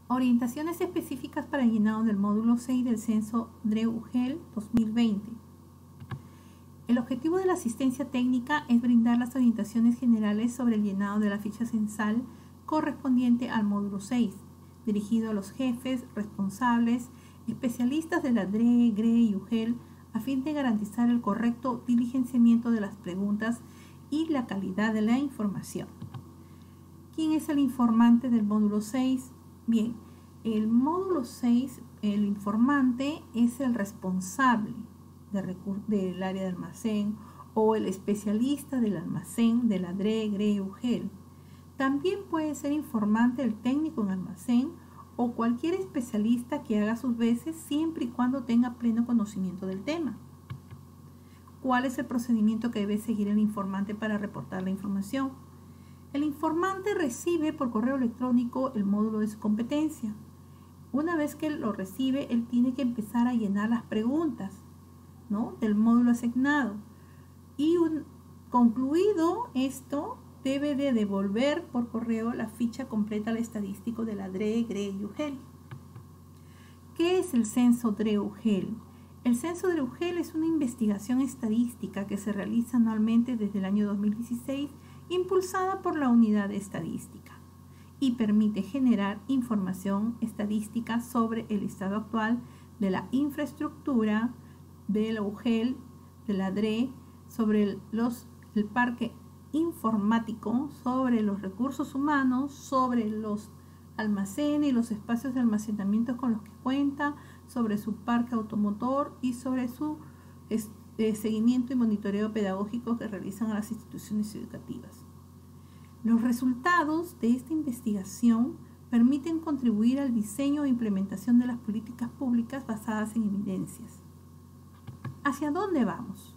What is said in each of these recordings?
Orientaciones específicas para el llenado del módulo 6 del censo DRE-UGEL 2020. El objetivo de la asistencia técnica es brindar las orientaciones generales sobre el llenado de la ficha censal correspondiente al módulo 6, dirigido a los jefes, responsables, especialistas de la DRE, GRE y UGEL, a fin de garantizar el correcto diligenciamiento de las preguntas y la calidad de la información. ¿Quién es el informante del módulo 6? Bien, el módulo 6, el informante es el responsable del área de almacén o el especialista del almacén de la DRE, GRE y UGEL. También puede ser informante el técnico en almacén o cualquier especialista que haga sus veces siempre y cuando tenga pleno conocimiento del tema. ¿Cuál es el procedimiento que debe seguir el informante para reportar la información? El informante recibe por correo electrónico el módulo de su competencia. Una vez que lo recibe, él tiene que empezar a llenar las preguntas, ¿no?, del módulo asignado. Y concluido esto, debe de devolver por correo la ficha completa al estadístico de la DRE, GRE y UGEL. ¿Qué es el censo DRE-UGEL? El censo DRE-UGEL es una investigación estadística que se realiza anualmente desde el año 2016, impulsada por la Unidad de Estadística, y permite generar información estadística sobre el estado actual de la infraestructura de la UGEL, de la DRE, sobre el parque informático, sobre los recursos humanos, sobre los almacenes y los espacios de almacenamiento con los que cuenta, sobre su parque automotor y sobre su seguimiento y monitoreo pedagógico que realizan a las instituciones educativas. Los resultados de esta investigación permiten contribuir al diseño e implementación de las políticas públicas basadas en evidencias. ¿Hacia dónde vamos?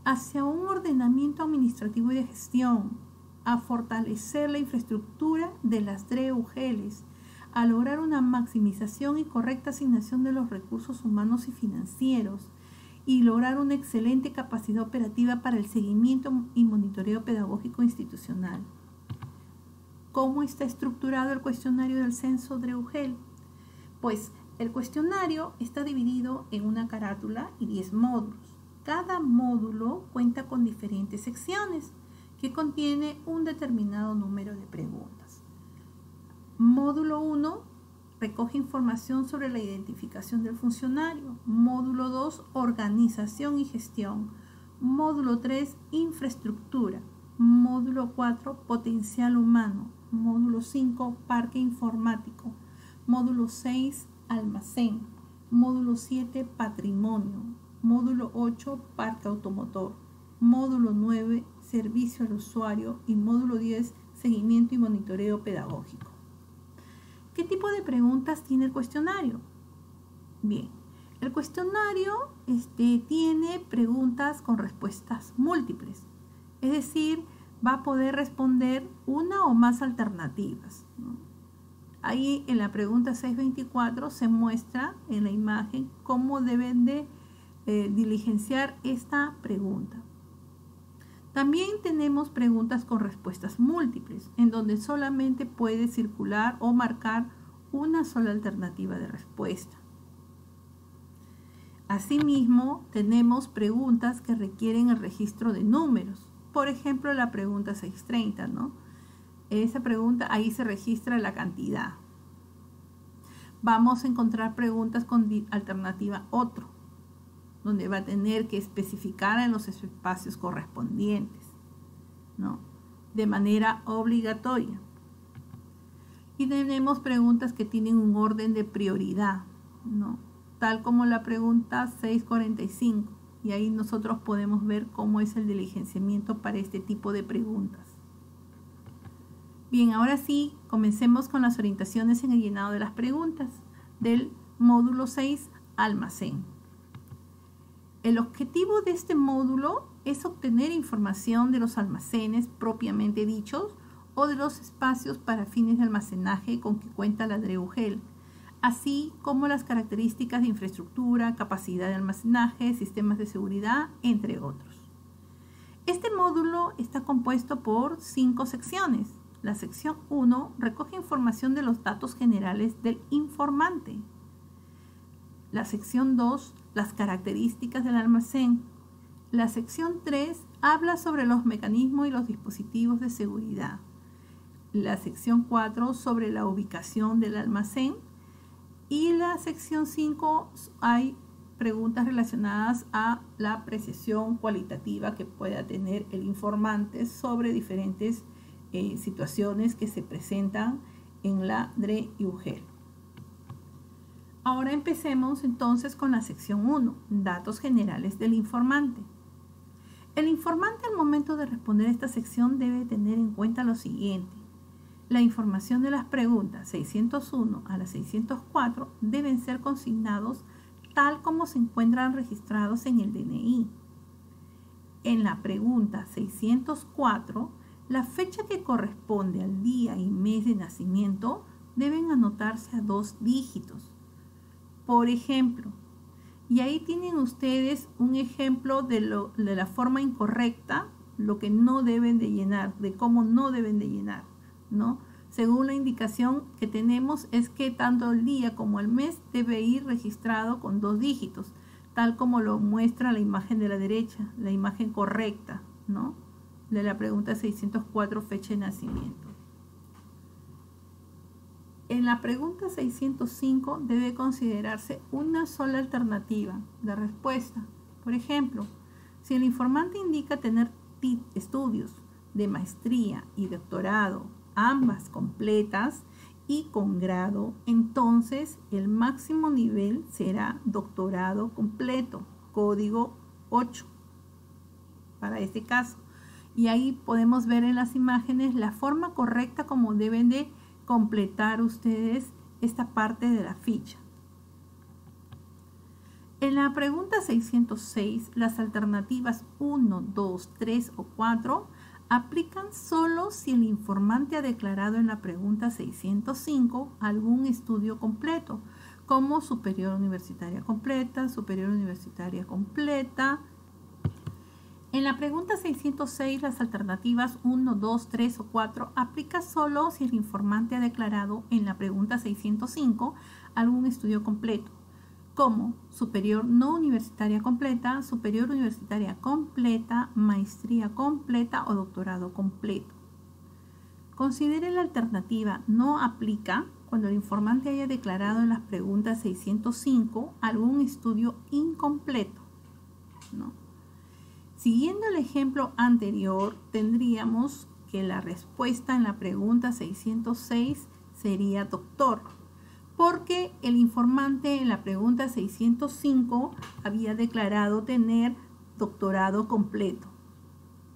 Hacia un ordenamiento administrativo y de gestión, a fortalecer la infraestructura de las DRE-UGELs, a lograr una maximización y correcta asignación de los recursos humanos y financieros, y lograr una excelente capacidad operativa para el seguimiento y monitoreo pedagógico institucional. ¿Cómo está estructurado el cuestionario del censo DRE-UGEL? Pues el cuestionario está dividido en una carátula y 10 módulos. Cada módulo cuenta con diferentes secciones que contiene un determinado número de preguntas. Módulo 1 recoge información sobre la identificación del funcionario. Módulo 2, organización y gestión. Módulo 3, infraestructura. Módulo 4, potencial humano. Módulo 5, parque informático. Módulo 6, almacén. Módulo 7, patrimonio. Módulo 8, parque automotor. Módulo 9, servicio al usuario. Y módulo 10, seguimiento y monitoreo pedagógico. ¿Qué tipo de preguntas tiene el cuestionario? Bien, el cuestionario tiene preguntas con respuestas múltiples. Es decir, va a poder responder una o más alternativas, ¿no? Ahí en la pregunta 624 se muestra en la imagen cómo deben de diligenciar esta pregunta. También tenemos preguntas con respuestas múltiples, en donde solamente puede circular o marcar una sola alternativa de respuesta. Asimismo, tenemos preguntas que requieren el registro de números. Por ejemplo, la pregunta 630, ¿no? Esa pregunta, ahí se registra la cantidad. Vamos a encontrar preguntas con alternativa otro, donde va a tener que especificar en los espacios correspondientes, ¿no?, de manera obligatoria. Y tenemos preguntas que tienen un orden de prioridad, ¿no?, tal como la pregunta 645. Y ahí nosotros podemos ver cómo es el diligenciamiento para este tipo de preguntas. Bien, ahora sí, comencemos con las orientaciones en el llenado de las preguntas del módulo 6, almacén. El objetivo de este módulo es obtener información de los almacenes propiamente dichos o de los espacios para fines de almacenaje con que cuenta la DRE-UGEL, así como las características de infraestructura, capacidad de almacenaje, sistemas de seguridad, entre otros. Este módulo está compuesto por 5 secciones. La sección 1 recoge información de los datos generales del informante. La sección 2, las características del almacén. La sección 3 habla sobre los mecanismos y los dispositivos de seguridad. La sección 4 sobre la ubicación del almacén. Y la sección 5 hay preguntas relacionadas a la precisión cualitativa que pueda tener el informante sobre diferentes situaciones que se presentan en la DRE-UGEL. Ahora empecemos entonces con la sección 1, datos generales del informante. El informante al momento de responder esta sección debe tener en cuenta lo siguiente. La información de las preguntas 601 a la 604 deben ser consignados tal como se encuentran registrados en el DNI. En la pregunta 604, la fecha que corresponde al día y mes de nacimiento deben anotarse a 2 dígitos. Por ejemplo, y ahí tienen ustedes un ejemplo de la forma incorrecta, lo que no deben de llenar, de cómo no deben de llenar, ¿no? Según la indicación que tenemos es que tanto el día como el mes debe ir registrado con 2 dígitos, tal como lo muestra la imagen de la derecha, la imagen correcta, ¿no? De la pregunta 604, fecha de nacimiento. En la pregunta 605 debe considerarse una sola alternativa de respuesta. Por ejemplo, si el informante indica tener estudios de maestría y doctorado, ambas completas y con grado, entonces el máximo nivel será doctorado completo, código 8 para este caso. Y ahí podemos ver en las imágenes la forma correcta como deben de completar ustedes esta parte de la ficha. En la pregunta 606, las alternativas 1, 2, 3 o 4 aplican solo si el informante ha declarado en la pregunta 605 algún estudio completo, como superior universitaria completa, superior universitaria completa. En la pregunta 606, las alternativas 1, 2, 3 o 4 aplican solo si el informante ha declarado en la pregunta 605 algún estudio completo, como superior no universitaria completa, superior universitaria completa, maestría completa o doctorado completo. Considere la alternativa no aplica cuando el informante haya declarado en las preguntas 605 algún estudio incompleto, ¿no? Siguiendo el ejemplo anterior, tendríamos que la respuesta en la pregunta 606 sería doctor, porque el informante en la pregunta 605 había declarado tener doctorado completo,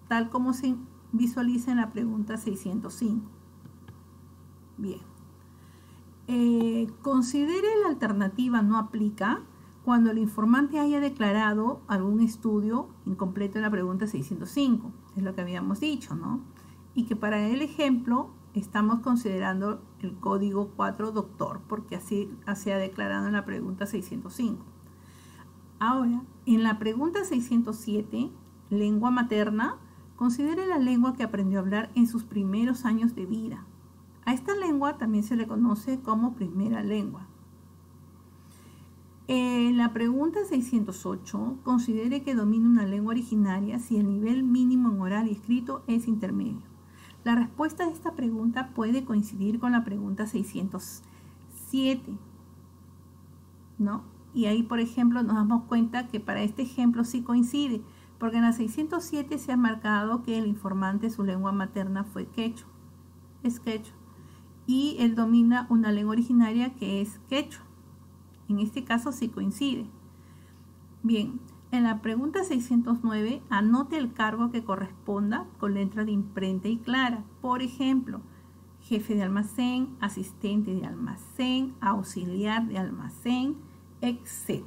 tal como se visualiza en la pregunta 605. Bien. Considere la alternativa no aplica cuando el informante haya declarado algún estudio incompleto en la pregunta 605, es lo que habíamos dicho, ¿no? Y que para el ejemplo estamos considerando el código 4 doctor, porque así se ha declarado en la pregunta 605. Ahora, en la pregunta 607, lengua materna, considere la lengua que aprendió a hablar en sus primeros años de vida. A esta lengua también se le conoce como primera lengua. En la pregunta 608, considere que domina una lengua originaria si el nivel mínimo en oral y escrito es intermedio. La respuesta de esta pregunta puede coincidir con la pregunta 607, ¿no? Y ahí, por ejemplo, nos damos cuenta que para este ejemplo sí coincide, porque en la 607 se ha marcado que el informante, su lengua materna fue quechua, es quechua, y él domina una lengua originaria que es quechua. En este caso sí coincide. Bien, en la pregunta 609, anote el cargo que corresponda con letra de imprenta y clara. Por ejemplo, jefe de almacén, asistente de almacén, auxiliar de almacén, etc.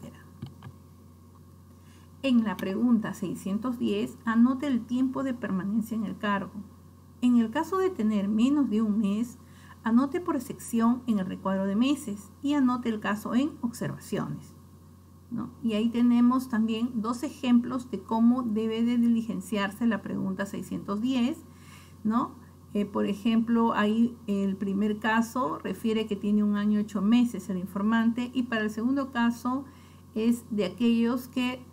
En la pregunta 610, anote el tiempo de permanencia en el cargo. En el caso de tener menos de un mes, anote por sección en el recuadro de meses y anote el caso en observaciones, ¿no? Y ahí tenemos también 2 ejemplos de cómo debe de diligenciarse la pregunta 610, ¿no? Por ejemplo, ahí el primer caso refiere que tiene 1 año 8 meses el informante, y para el segundo caso es de aquellos que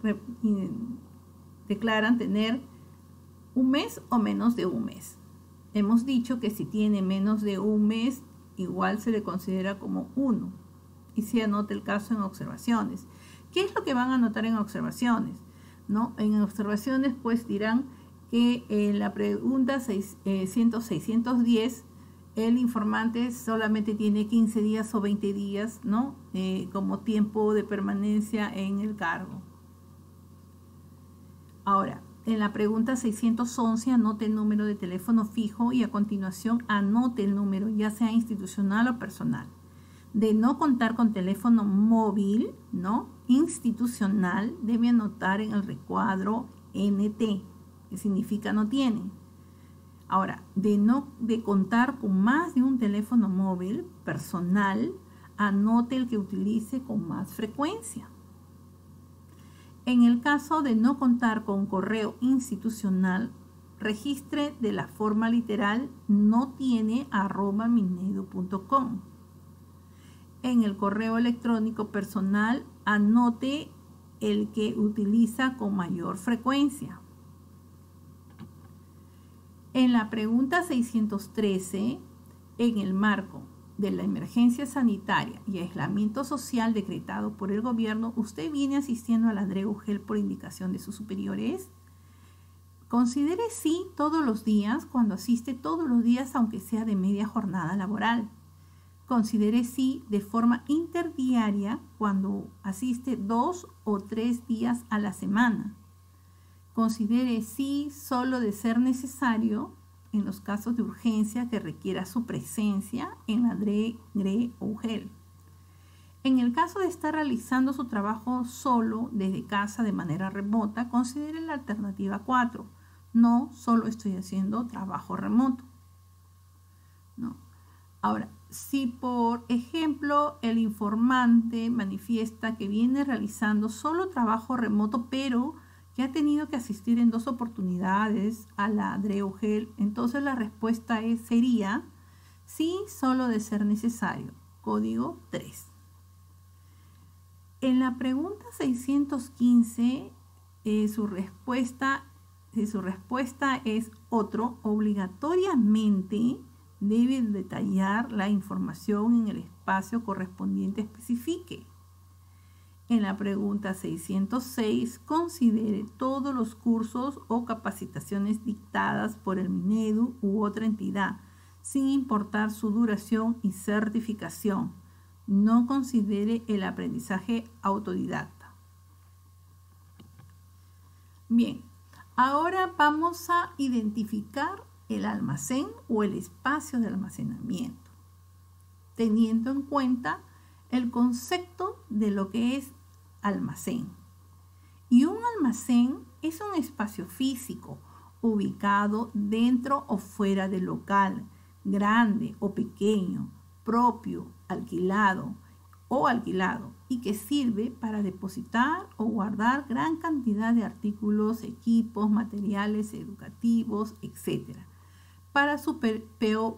declaran tener 1 mes o menos de 1 mes. Hemos dicho que si tiene menos de 1 mes, igual se le considera como 1 y se anota el caso en observaciones. ¿Qué es lo que van a anotar en observaciones? ¿No? En observaciones pues dirán que en la pregunta 610 el informante solamente tiene 15 días o 20 días, ¿no? Como tiempo de permanencia en el cargo. Ahora, en la pregunta 611 anote el número de teléfono fijo y a continuación anote el número, ya sea institucional o personal. De no contar con teléfono móvil, ¿no? Institucional, debe anotar en el recuadro NT, que significa no tiene. Ahora, de contar con más de un teléfono móvil personal, anote el que utilice con más frecuencia. En el caso de no contar con correo institucional, registre de la forma literal no tiene @minedu.com. En el correo electrónico personal, anote el que utiliza con mayor frecuencia. En la pregunta 613, en el marco de la emergencia sanitaria y aislamiento social decretado por el gobierno, ¿usted viene asistiendo a la DRE-UGEL por indicación de sus superiores? Considere sí todos los días cuando asiste todos los días, aunque sea de media jornada laboral. Considere sí de forma interdiaria cuando asiste 2 o 3 días a la semana. Considere sí solo de ser necesario en los casos de urgencia que requiera su presencia en la DRE-UGEL. En el caso de estar realizando su trabajo solo desde casa de manera remota, considere la alternativa 4. No solo estoy haciendo trabajo remoto. ¿No? Ahora, si por ejemplo el informante manifiesta que viene realizando solo trabajo remoto, pero que ha tenido que asistir en 2 oportunidades a la DRE-UGEL, entonces la respuesta sería sí, solo de ser necesario. Código 3. En la pregunta 615, su respuesta es otro. Obligatoriamente debe detallar la información en el espacio correspondiente especifique. En la pregunta 606, considere todos los cursos o capacitaciones dictadas por el Minedu u otra entidad, sin importar su duración y certificación. No considere el aprendizaje autodidacta. Bien, ahora vamos a identificar el almacén o el espacio de almacenamiento, teniendo en cuenta el concepto de lo que es almacén. Y un almacén es un espacio físico ubicado dentro o fuera del local, grande o pequeño, propio, alquilado, y que sirve para depositar o guardar gran cantidad de artículos, equipos, materiales educativos, etc. Para su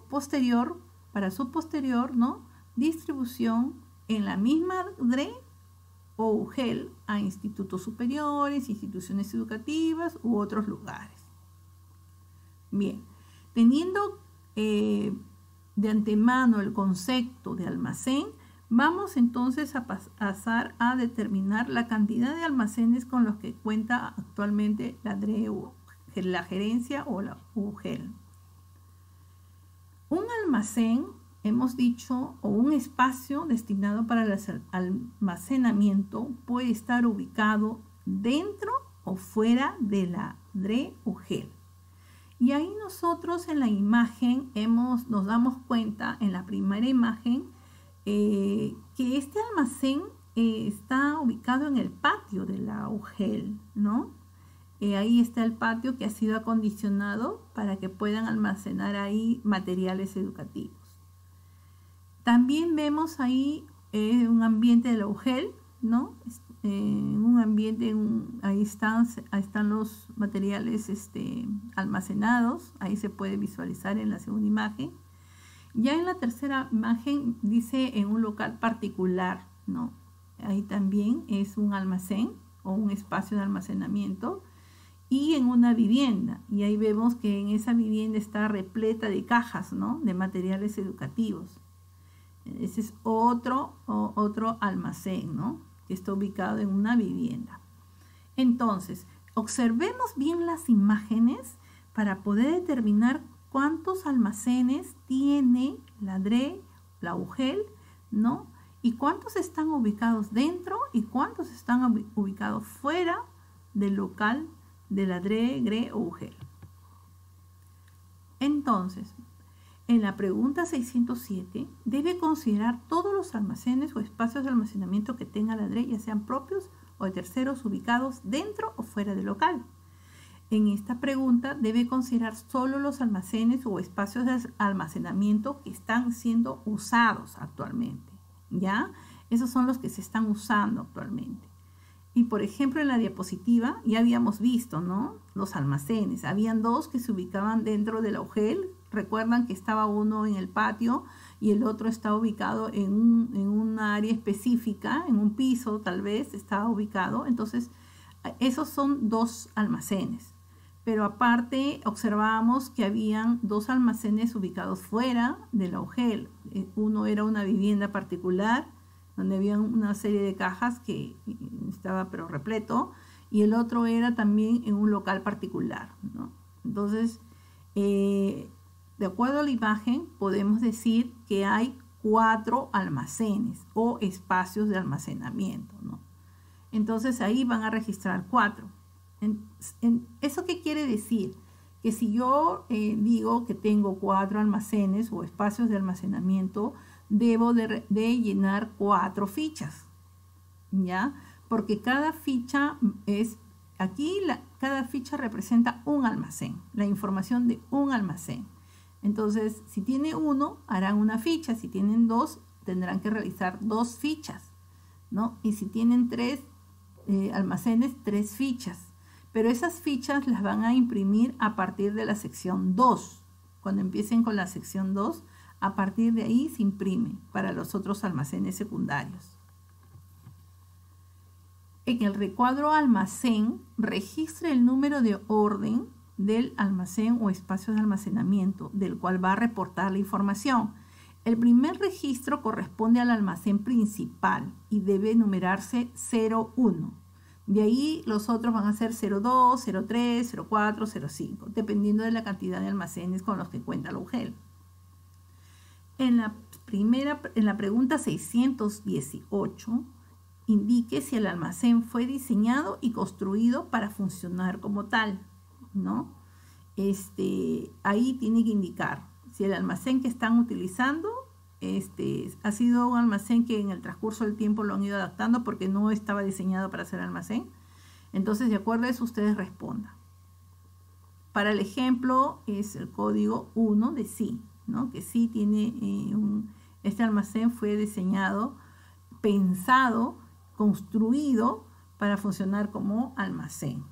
posterior, ¿no?, distribución en la misma DRE o UGEL a institutos superiores, instituciones educativas u otros lugares. Bien, teniendo de antemano el concepto de almacén, vamos entonces a pasar a determinar la cantidad de almacenes con los que cuenta actualmente la DRE, la gerencia o la UGEL. Un almacén, hemos dicho, o un espacio destinado para el almacenamiento puede estar ubicado dentro o fuera de la DRE-UGEL. Y ahí nosotros en la imagen nos damos cuenta, en la primera imagen, que este almacén está ubicado en el patio de la UGEL, ¿no? Ahí está el patio que ha sido acondicionado para que puedan almacenar ahí materiales educativos. También vemos ahí un ambiente de la UGEL, ¿no? en un ambiente, ahí están los materiales almacenados, ahí se puede visualizar en la segunda imagen. Ya en la tercera imagen dice en un local particular, ¿no? Ahí también es un almacén o un espacio de almacenamiento, y en una vivienda, y ahí vemos que en esa vivienda está repleta de cajas, ¿no? De materiales educativos. Ese es otro almacén, ¿no? Que está ubicado en una vivienda. Entonces, observemos bien las imágenes para poder determinar cuántos almacenes tiene la DRE, la UGEL, ¿no? Y cuántos están ubicados dentro y cuántos están ubicados fuera del local de la DRE, GRE o UGEL. Entonces, en la pregunta 607, debe considerar todos los almacenes o espacios de almacenamiento que tenga la DRE, ya sean propios o de terceros, ubicados dentro o fuera del local. En esta pregunta debe considerar solo los almacenes o espacios de almacenamiento que están siendo usados actualmente, ¿ya? Esos son los que se están usando actualmente. Y por ejemplo en la diapositiva ya habíamos visto, ¿no? Los almacenes. Habían dos que se ubicaban dentro de la UGEL. Recuerdan que estaba uno en el patio y el otro estaba ubicado en un área específica, en un piso tal vez estaba ubicado. Entonces esos son dos almacenes. Pero aparte observábamos que habían dos almacenes ubicados fuera de la UGEL. Uno era una vivienda particular, donde había una serie de cajas que estaba pero repleto, y el otro era también en un local particular, ¿no? Entonces, de acuerdo a la imagen, podemos decir que hay 4 almacenes o espacios de almacenamiento, ¿no? Entonces, ahí van a registrar 4. ¿Eso qué quiere decir? Que si yo digo que tengo 4 almacenes o espacios de almacenamiento, debo de llenar 4 fichas, ¿ya? Porque cada ficha cada ficha representa un almacén, la información de un almacén. Entonces, si tiene 1, harán una ficha. Si tienen 2, tendrán que realizar 2 fichas, ¿no? Y si tienen 3 almacenes, 3 fichas. Pero esas fichas las van a imprimir a partir de la sección 2. Cuando empiecen con la sección 2, a partir de ahí se imprime para los otros almacenes secundarios. En el recuadro almacén, registre el número de orden del almacén o espacio de almacenamiento del cual va a reportar la información. El primer registro corresponde al almacén principal y debe numerarse 01. De ahí los otros van a ser 02, 03, 04, 05, dependiendo de la cantidad de almacenes con los que cuenta la UGEL. En la pregunta 618, indique si el almacén fue diseñado y construido para funcionar como tal, ¿no? Ahí tiene que indicar si el almacén que están utilizando ha sido un almacén que en el transcurso del tiempo lo han ido adaptando porque no estaba diseñado para ser almacén. Entonces, de acuerdo a eso, ustedes respondan. Para el ejemplo, es el código 1 de sí, ¿no? Que sí tiene este almacén fue diseñado, pensado, construido para funcionar como almacén.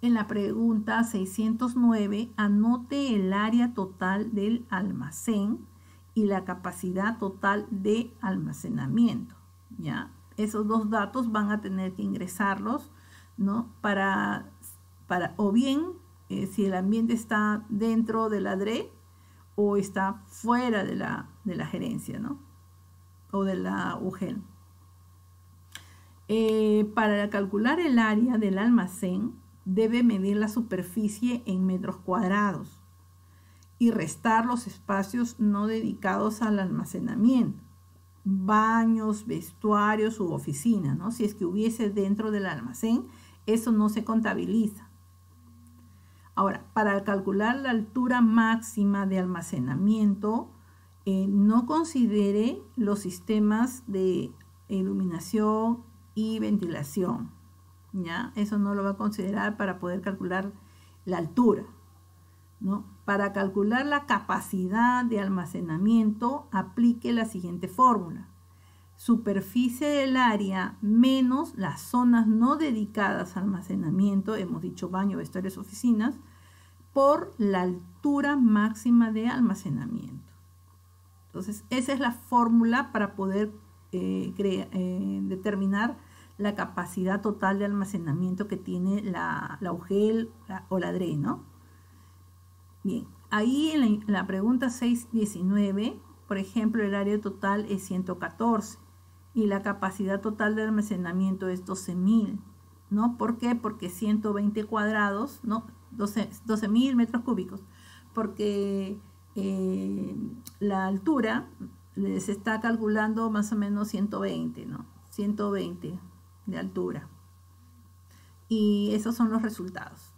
En la pregunta 609, anote el área total del almacén y la capacidad total de almacenamiento, ¿ya? Esos dos datos van a tener que ingresarlos, ¿no? O bien, si el ambiente está dentro de la DRE o está fuera de la gerencia, ¿no? O de la UGEL. Para calcular el área del almacén, debe medir la superficie en metros cuadrados y restar los espacios no dedicados al almacenamiento, baños, vestuarios u oficinas, ¿no? Si es que hubiese dentro del almacén, eso no se contabiliza. Ahora, para calcular la altura máxima de almacenamiento, no considere los sistemas de iluminación y ventilación, ¿ya? Eso no lo va a considerar para poder calcular la altura, ¿no? Para calcular la capacidad de almacenamiento, aplique la siguiente fórmula. superficie del área menos las zonas no dedicadas a almacenamiento, hemos dicho baño, vestuarios, oficinas, por la altura máxima de almacenamiento. Entonces, esa es la fórmula para poder determinar la capacidad total de almacenamiento que tiene la UGEL o la DRE, ¿no? Bien, ahí en la pregunta 619, por ejemplo, el área total es 114 y la capacidad total de almacenamiento es 12.000, ¿no? ¿Por qué? Porque 120 cuadrados, ¿no? 12.000 metros cúbicos, porque la altura se está calculando más o menos 120, ¿no? 120 de altura. Y esos son los resultados.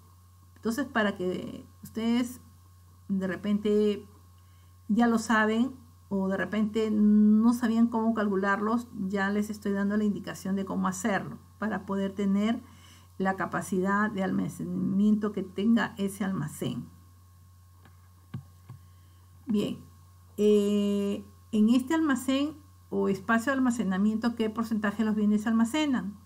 Entonces, para que ustedes de repente ya lo saben o de repente no sabían cómo calcularlos, ya les estoy dando la indicación de cómo hacerlo para poder tener la capacidad de almacenamiento que tenga ese almacén. Bien, en este almacén o espacio de almacenamiento, ¿qué porcentaje de los bienes se almacenan?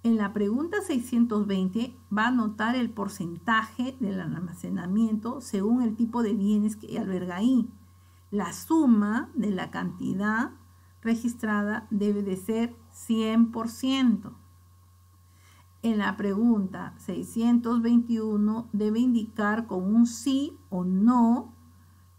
En la pregunta 620 va a anotar el porcentaje del almacenamiento según el tipo de bienes que alberga ahí. La suma de la cantidad registrada debe de ser 100%. En la pregunta 621 debe indicar con un sí o no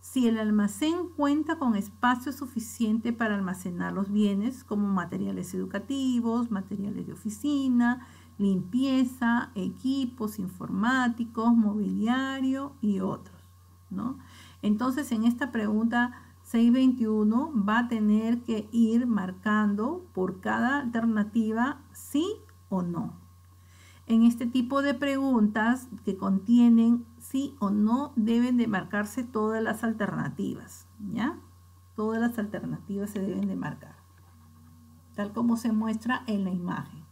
si el almacén cuenta con espacio suficiente para almacenar los bienes como materiales educativos, materiales de oficina, limpieza, equipos informáticos, mobiliario y otros, ¿no? Entonces, en esta pregunta 621 va a tener que ir marcando por cada alternativa sí o no. En este tipo de preguntas que contienen sí o no, deben de marcarse todas las alternativas, ¿ya? Todas las alternativas se deben de marcar, tal como se muestra en la imagen.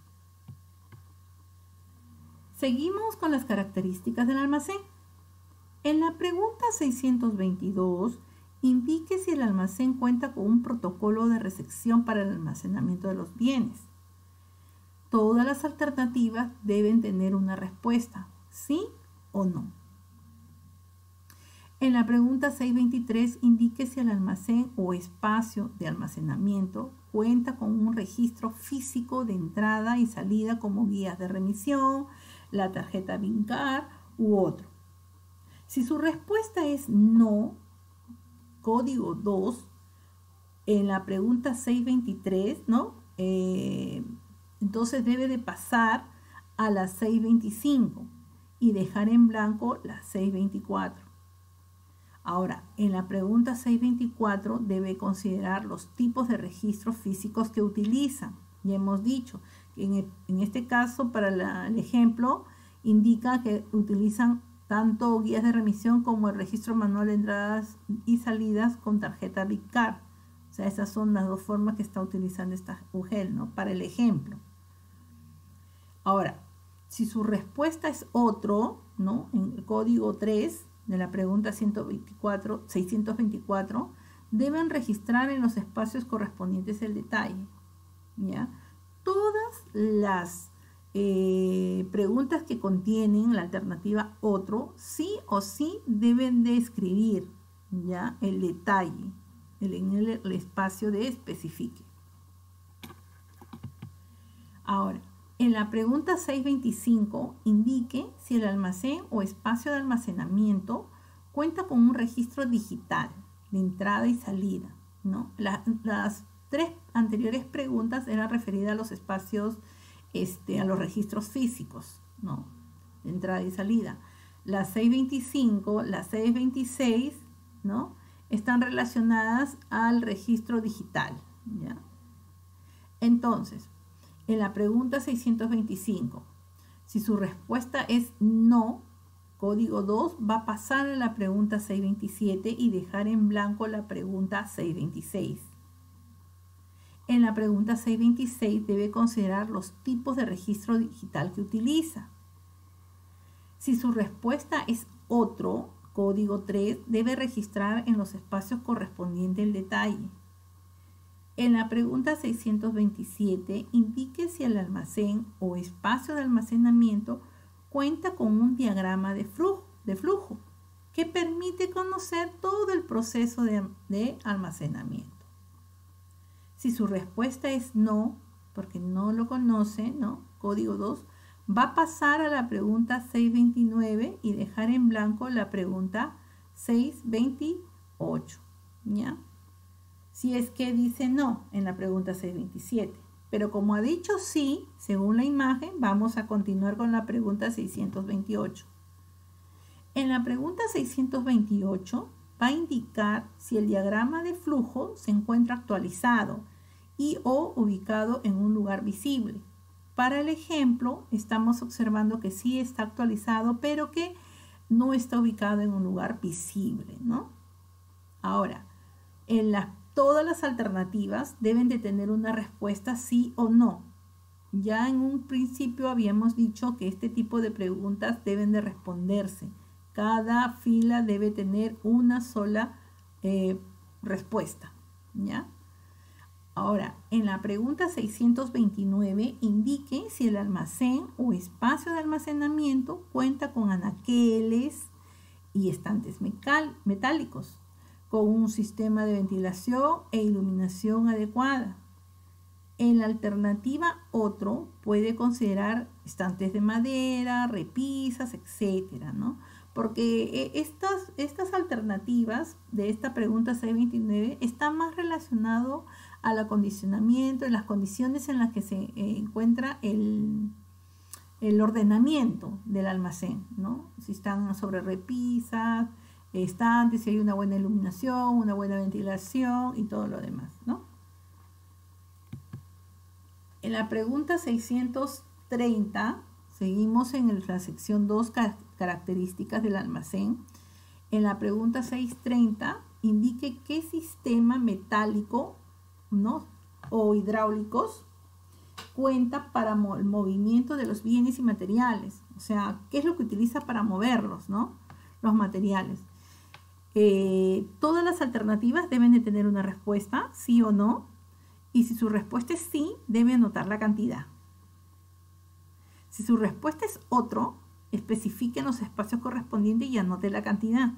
Seguimos con las características del almacén. En la pregunta 622, indique si el almacén cuenta con un protocolo de recepción para el almacenamiento de los bienes. Todas las alternativas deben tener una respuesta, sí o no. En la pregunta 623, indique si el almacén o espacio de almacenamiento cuenta con un registro físico de entrada y salida como guías de remisión, la tarjeta BINCAR u otro. Si su respuesta es no, código 2, en la pregunta 623, ¿no? Entonces debe de pasar a la 625 y dejar en blanco la 624. Ahora, en la pregunta 624 debe considerar los tipos de registros físicos que utilizan. Ya hemos dicho que en este caso, para el ejemplo, indica que utilizan tanto guías de remisión como el registro manual de entradas y salidas con tarjeta BICAR. O sea, esas son las dos formas que está utilizando esta UGEL, ¿no? Para el ejemplo. Ahora, si su respuesta es otro, ¿no? En el código 3 de la pregunta 624, deben registrar en los espacios correspondientes el detalle, ¿ya? Todas las preguntas que contienen la alternativa otro, sí o sí deben de escribir, ¿ya? El detalle en el espacio de especifique. Ahora, en la pregunta 625, indique si el almacén o espacio de almacenamiento cuenta con un registro digital de entrada y salida, ¿no? Las tres anteriores preguntas eran referidas a los espacios, a los registros físicos, ¿no? De entrada y salida. La 625, la 626, ¿no? Están relacionadas al registro digital, ¿ya? Entonces, en la pregunta 625, si su respuesta es no, código 2 va a pasar a la pregunta 627 y dejar en blanco la pregunta 626. En la pregunta 626 debe considerar los tipos de registro digital que utiliza. Si su respuesta es otro, código 3, debe registrar en los espacios correspondientes el detalle. En la pregunta 627, indique si el almacén o espacio de almacenamiento cuenta con un diagrama de flujo que permite conocer todo el proceso de almacenamiento. Si su respuesta es no, porque no lo conoce, ¿no? Código 2, va a pasar a la pregunta 629 y dejar en blanco la pregunta 628, ¿ya? Si es que dice no en la pregunta 627. Pero como ha dicho sí, según la imagen, vamos a continuar con la pregunta 628. En la pregunta 628 va a indicar si el diagrama de flujo se encuentra actualizado y o ubicado en un lugar visible. Para el ejemplo, estamos observando que sí está actualizado, pero que no está ubicado en un lugar visible, ¿no? Ahora, todas las alternativas deben de tener una respuesta sí o no. Ya en un principio habíamos dicho que este tipo de preguntas deben de responderse. Cada fila debe tener una sola respuesta, ¿ya? Ahora, en la pregunta 629, indique si el almacén o espacio de almacenamiento cuenta con anaqueles y estantes metálicos, con un sistema de ventilación e iluminación adecuada. En la alternativa otro puede considerar estantes de madera, repisas, etcétera, ¿no? Porque estas alternativas de esta pregunta 629 están más relacionadas al acondicionamiento, en las condiciones en las que se encuentra el ordenamiento del almacén, ¿no? Si están sobre repisas, estantes, si hay una buena iluminación, una buena ventilación y todo lo demás, ¿no? En la pregunta 630, seguimos en la sección 2, características del almacén. En la pregunta 630, indique qué sistema metálico, ¿no?, o hidráulicos cuenta para el movimiento de los bienes y materiales. O sea, ¿qué es lo que utiliza para moverlos, ¿no?, los materiales? Todas las alternativas deben de tener una respuesta, sí o no. Y si su respuesta es sí, debe anotar la cantidad. Si su respuesta es otro, especifique en los espacios correspondientes y anote la cantidad.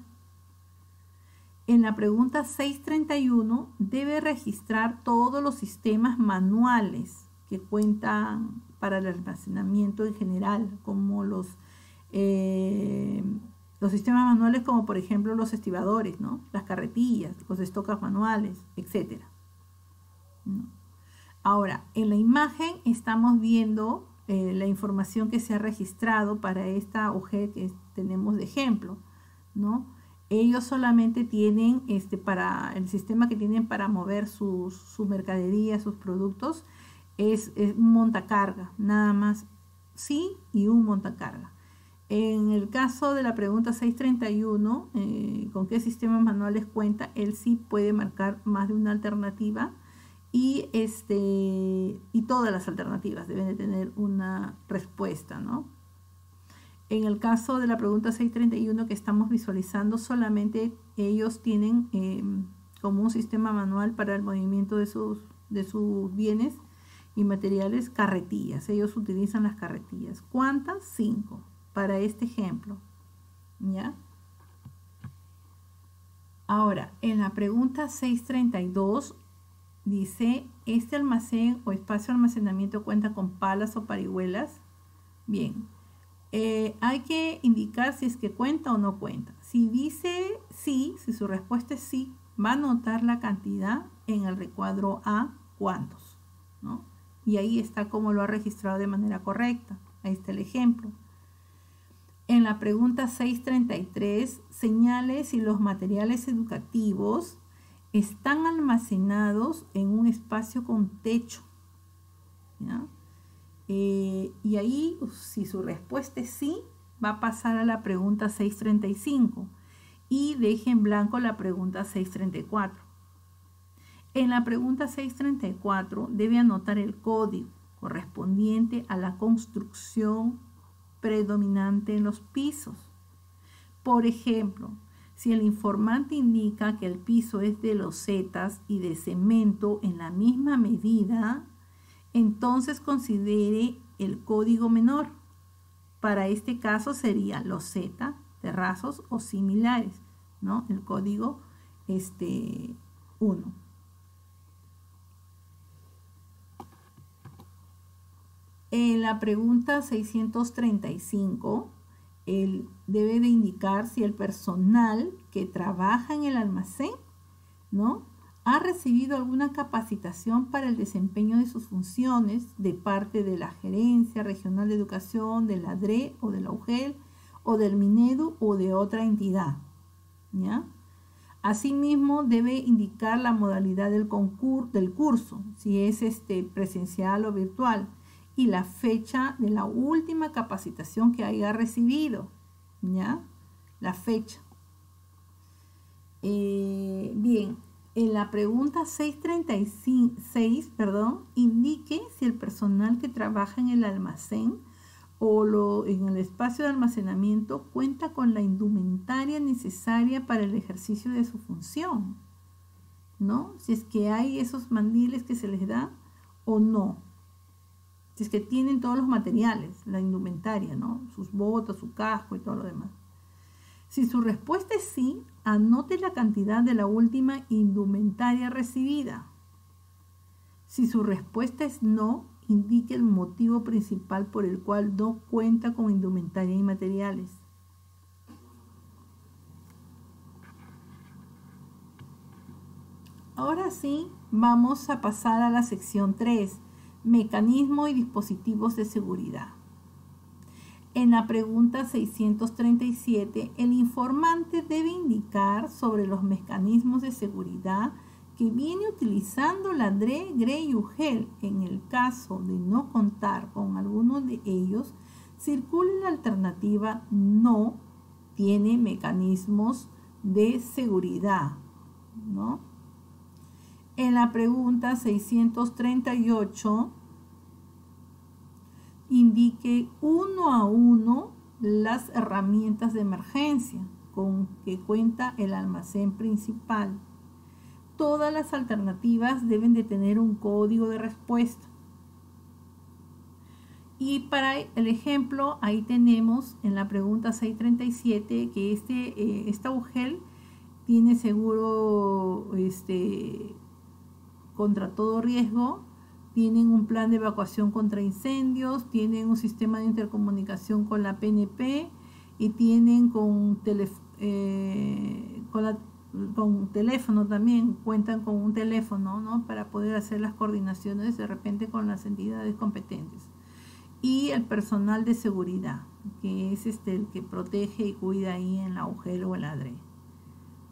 En la pregunta 631 debe registrar todos los sistemas manuales que cuentan para el almacenamiento en general, como los sistemas manuales, como por ejemplo los estibadores, ¿no?, las carretillas, los estocas manuales, etc. ¿No? Ahora, en la imagen estamos viendo la información que se ha registrado para esta UG que tenemos de ejemplo, ¿no? Ellos solamente tienen, para el sistema que tienen para mover su mercadería, sus productos, es un montacarga, nada más, sí, y un montacarga. En el caso de la pregunta 631, ¿con qué sistemas manuales cuenta? Él sí puede marcar más de una alternativa y todas las alternativas deben de tener una respuesta, ¿no? En el caso de la pregunta 631 que estamos visualizando, solamente ellos tienen como un sistema manual para el movimiento de sus bienes y materiales, carretillas. Ellos utilizan las carretillas. ¿Cuántas? 5 para este ejemplo, ¿ya? Ahora, en la pregunta 632 dice, ¿este almacén o espacio de almacenamiento cuenta con palas o parihuelas? Bien, hay que indicar si es que cuenta o no cuenta. Si dice sí, si su respuesta es sí, va a anotar la cantidad en el recuadro A, cuántos, ¿no? Y ahí está como lo ha registrado de manera correcta. Ahí está el ejemplo. En la pregunta 633, señale si los materiales educativos están almacenados en un espacio con techo, ¿ya? Y ahí, si su respuesta es sí, va a pasar a la pregunta 635 y deje en blanco la pregunta 634. En la pregunta 634 debe anotar el código correspondiente a la construcción predominante en los pisos. Por ejemplo, Si el informante indica que el piso es de losetas y de cemento en la misma medida, entonces considere el código menor. Para este caso sería loseta, terrazos o similares, ¿no? El código 1. En la pregunta 635, él debe de indicar si el personal que trabaja en el almacén, ¿no?, ha recibido alguna capacitación para el desempeño de sus funciones de parte de la Gerencia Regional de Educación, de la DRE o de la UGEL o del Minedu o de otra entidad, ¿ya? Asimismo, debe indicar la modalidad del curso, si es presencial o virtual, y la fecha de la última capacitación que haya recibido, ¿ya? La fecha. Bien, en la pregunta 636, indique si el personal que trabaja en el almacén o en el espacio de almacenamiento cuenta con la indumentaria necesaria para el ejercicio de su función, ¿no? Si es que hay esos mandiles que se les da o no. Si es que tienen todos los materiales, la indumentaria, ¿no? Sus botas, su casco y todo lo demás. Si su respuesta es sí, anote la cantidad de la última indumentaria recibida. Si su respuesta es no, indique el motivo principal por el cual no cuenta con indumentaria y materiales. Ahora sí, vamos a pasar a la sección 3. Mecanismo y dispositivos de seguridad. En la pregunta 637, el informante debe indicar sobre los mecanismos de seguridad que viene utilizando la DRE, GRE y UGEL. En el caso de no contar con alguno de ellos, circule la alternativa no tiene mecanismos de seguridad, ¿no? En la pregunta 638, indique uno a uno las herramientas de emergencia con que cuenta el almacén principal. Todas las alternativas deben de tener un código de respuesta. Y para el ejemplo, ahí tenemos en la pregunta 637 que esta UGEL tiene seguro contra todo riesgo, tienen un plan de evacuación contra incendios, tienen un sistema de intercomunicación con la PNP y tienen con teléfono también, cuentan con un teléfono, ¿no?, para poder hacer las coordinaciones de repente con las entidades competentes. Y el personal de seguridad, que es el que protege y cuida ahí en la UGEL o en la DRE.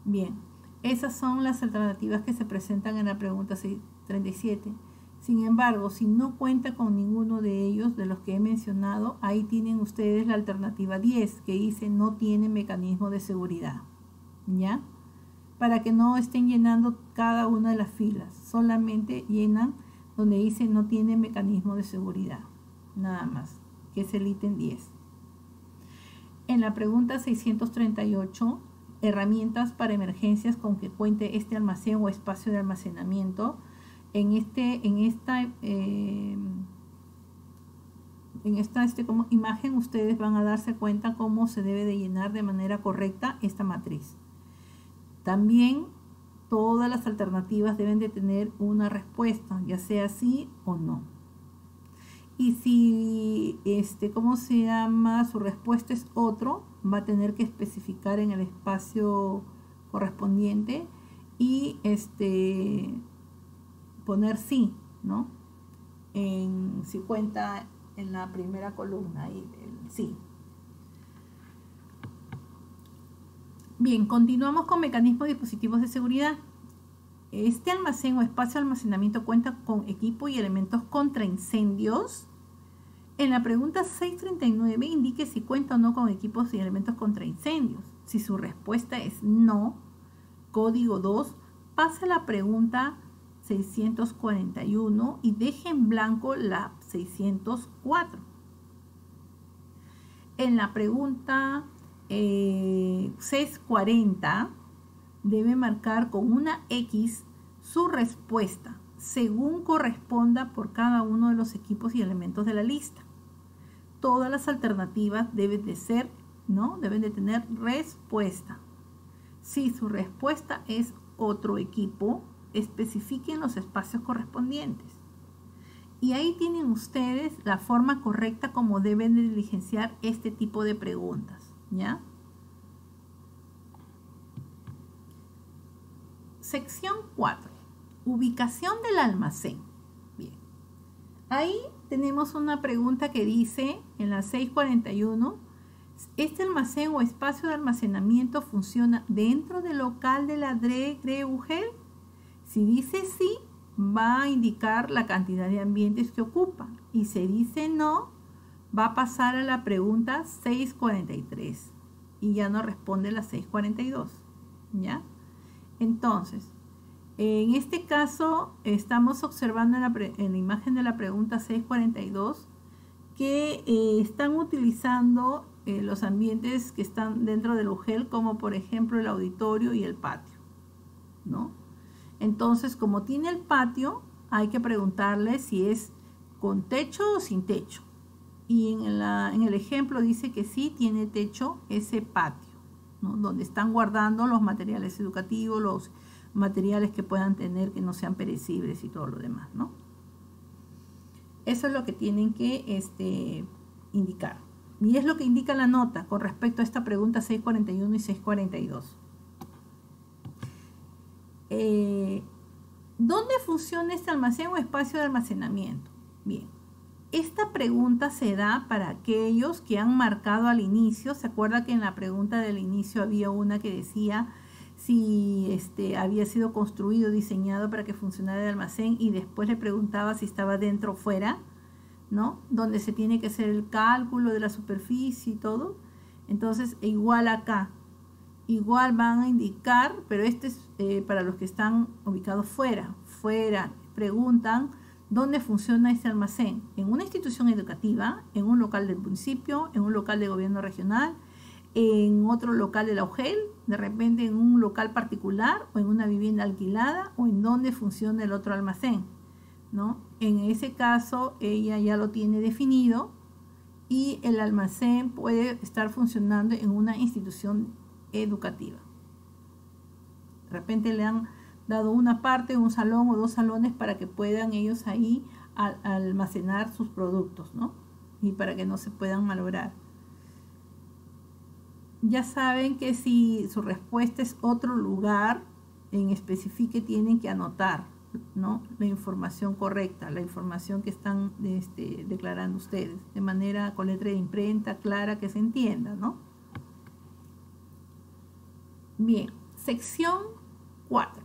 Bien, esas son las alternativas que se presentan en la pregunta 637. Sin embargo, si no cuenta con ninguno de ellos, de los que he mencionado, ahí tienen ustedes la alternativa 10, que dice no tiene mecanismo de seguridad, ¿ya? Para que no estén llenando cada una de las filas, solamente llenan donde dice no tiene mecanismo de seguridad, nada más, que es el ítem 10. En la pregunta 638, herramientas para emergencias con que cuente este almacén o espacio de almacenamiento. En esta como imagen ustedes van a darse cuenta cómo se debe de llenar de manera correcta esta matriz. También todas las alternativas deben de tener una respuesta, ya sea sí o no. Y si su respuesta es otro, va a tener que especificar en el espacio correspondiente y poner sí, ¿no? Si cuenta en la primera columna ahí el sí. Bien, continuamos con mecanismos y dispositivos de seguridad. Este almacén o espacio de almacenamiento cuenta con equipo y elementos contra incendios. En la pregunta 639 indique si cuenta o no con equipos y elementos contra incendios. Si su respuesta es no, código 2, pasa la pregunta 641 y deje en blanco la 604. En la pregunta 640 debe marcar con una X su respuesta según corresponda por cada uno de los equipos y elementos de la lista. Todas las alternativas deben de ser, ¿no? Deben de tener respuesta. Si su respuesta es otro equipo, especifiquen los espacios correspondientes. Y ahí tienen ustedes la forma correcta como deben de diligenciar este tipo de preguntas, ¿ya? Sección 4. Ubicación del almacén. Bien. Ahí tenemos una pregunta que dice en la 641, ¿este almacén o espacio de almacenamiento funciona dentro del local de la DRE-UGEL? Si dice sí, va a indicar la cantidad de ambientes que ocupa. Y si dice no, va a pasar a la pregunta 643. Y ya no responde la 642. ¿Ya? Entonces, en este caso, estamos observando en la imagen de la pregunta 642 que están utilizando los ambientes que están dentro del UGEL, como por ejemplo el auditorio y el patio, ¿no? Entonces, como tiene el patio, hay que preguntarle si es con techo o sin techo. Y en el ejemplo dice que sí tiene techo ese patio, ¿no? Donde están guardando los materiales educativos, los materiales que puedan tener que no sean perecibles y todo lo demás, ¿no? Eso es lo que tienen que indicar. Y es lo que indica la nota con respecto a esta pregunta 641 y 642. ¿Dónde funciona este almacén o espacio de almacenamiento? Bien, esta pregunta se da para aquellos que han marcado al inicio. ¿Se acuerda que en la pregunta del inicio había una que decía si había sido construido, diseñado para que funcionara el almacén, y después le preguntaba si estaba dentro o fuera, ¿no? Donde se tiene que hacer el cálculo de la superficie y todo. Entonces, igual acá, igual van a indicar, pero este es para los que están ubicados fuera, preguntan dónde funciona este almacén: en una institución educativa, en un local del municipio, en un local de gobierno regional, en otro local de la UGEL, de repente en un local particular o en una vivienda alquilada, o en dónde funciona el otro almacén, ¿no? En ese caso ella ya lo tiene definido y el almacén puede estar funcionando en una institución educativa. De repente le han dado una parte, un salón o dos salones para que puedan ellos ahí almacenar sus productos, ¿no? Y para que no se puedan malograr. Ya saben que si su respuesta es otro lugar en específico, tienen que anotar, ¿no? La información correcta, la información que están declarando ustedes, de manera con letra de imprenta clara, que se entienda, ¿no? Bien, sección 4.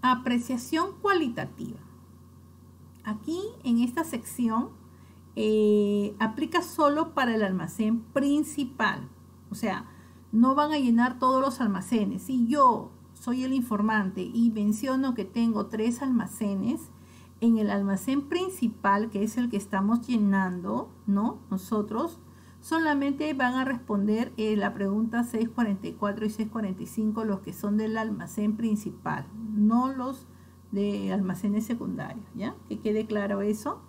Apreciación cualitativa. Aquí en esta sección aplica solo para el almacén principal. O sea, no van a llenar todos los almacenes. Si yo soy el informante y menciono que tengo 3 almacenes, en el almacén principal, que es el que estamos llenando, ¿no? Nosotros solamente van a responder la pregunta 644 y 645 los que son del almacén principal, no los de almacenes secundarios, ¿ya? Que quede claro eso.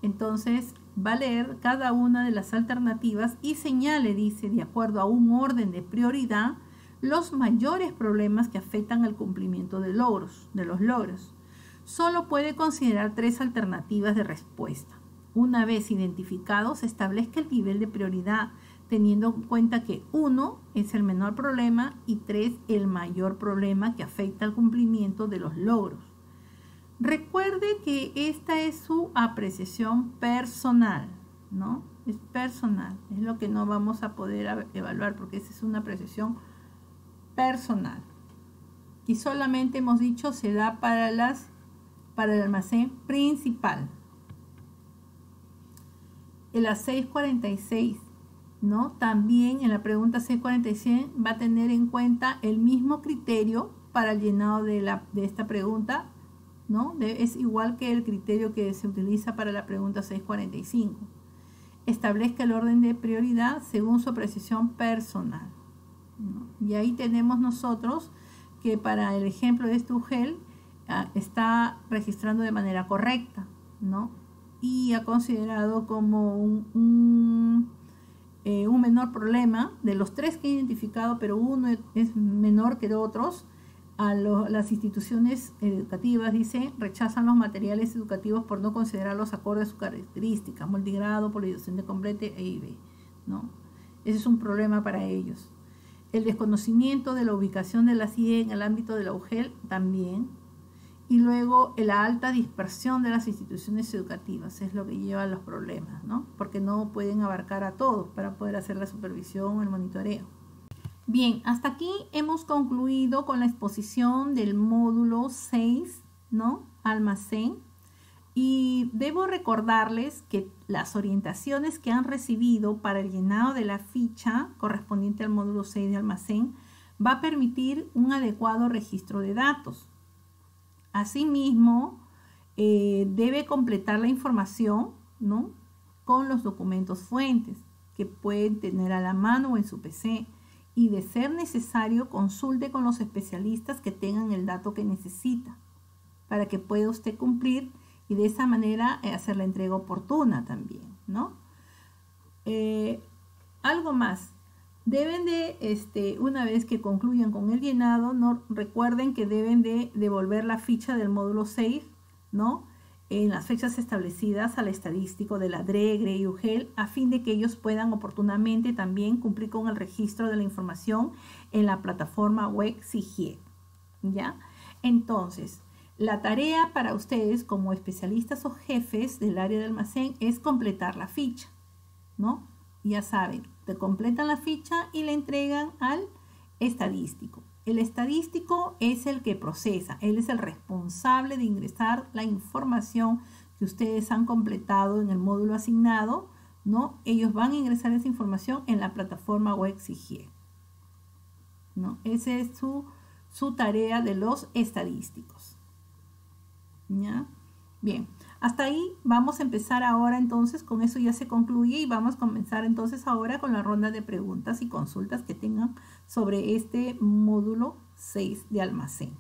Entonces va a leer cada una de las alternativas y señale, dice, de acuerdo a un orden de prioridad, los mayores problemas que afectan al cumplimiento de los logros. Solo puede considerar 3 alternativas de respuesta. Una vez identificados, establezca el nivel de prioridad, teniendo en cuenta que 1 es el menor problema y 3 el mayor problema que afecta al cumplimiento de los logros. Recuerde que esta es su apreciación personal, ¿no? Es personal, es lo que no vamos a poder evaluar porque esa es una apreciación personal. Y solamente hemos dicho se da para el almacén principal. En la 646, ¿no? También en la pregunta 646 va a tener en cuenta el mismo criterio para el llenado de esta pregunta, ¿no? Es igual que el criterio que se utiliza para la pregunta 645. Establezca el orden de prioridad según su apreciación personal. ¿no? Y ahí tenemos nosotros que para el ejemplo de este UGEL está registrando de manera correcta, ¿no? Y ha considerado como un menor problema de los 3 que he identificado, pero uno es menor que otros. Las instituciones educativas, dice, rechazan los materiales educativos por no considerarlos acordes a sus características, multigrado, polidocente completa e IB, ¿no? Ese es un problema para ellos. El desconocimiento de la ubicación de la CIE en el ámbito de la UGEL también. Y luego la alta dispersión de las instituciones educativas es lo que lleva a los problemas, ¿no? Porque no pueden abarcar a todos para poder hacer la supervisión o el monitoreo. Bien, hasta aquí hemos concluido con la exposición del módulo 6, ¿no? Almacén. Y debo recordarles que las orientaciones que han recibido para el llenado de la ficha correspondiente al módulo 6 de almacén va a permitir un adecuado registro de datos. Asimismo, debe completar la información, ¿no? Con los documentos fuentes que pueden tener a la mano o en su PC. Y de ser necesario, consulte con los especialistas que tengan el dato que necesita para que pueda usted cumplir y de esa manera hacer la entrega oportuna también, ¿no? Algo más. Deben de, una vez que concluyan con el llenado, no recuerden que deben de devolver la ficha del módulo 6, ¿no? En las fechas establecidas al estadístico de la DRE, GRE y UGEL, a fin de que ellos puedan oportunamente también cumplir con el registro de la información en la plataforma web SIGIE, ¿ya? Entonces, la tarea para ustedes como especialistas o jefes del área de almacén es completar la ficha, ¿no? Ya saben, te completan la ficha y la entregan al estadístico. El estadístico es el que procesa, él es el responsable de ingresar la información que ustedes han completado en el módulo asignado, ¿no? Ellos van a ingresar esa información en la plataforma web SIGIE, ¿no? Esa es su tarea de los estadísticos, ¿ya? Bien, hasta ahí vamos a empezar ahora entonces, con eso ya se concluye y vamos a comenzar entonces ahora con la ronda de preguntas y consultas que tengan sobre este módulo 6 de almacén.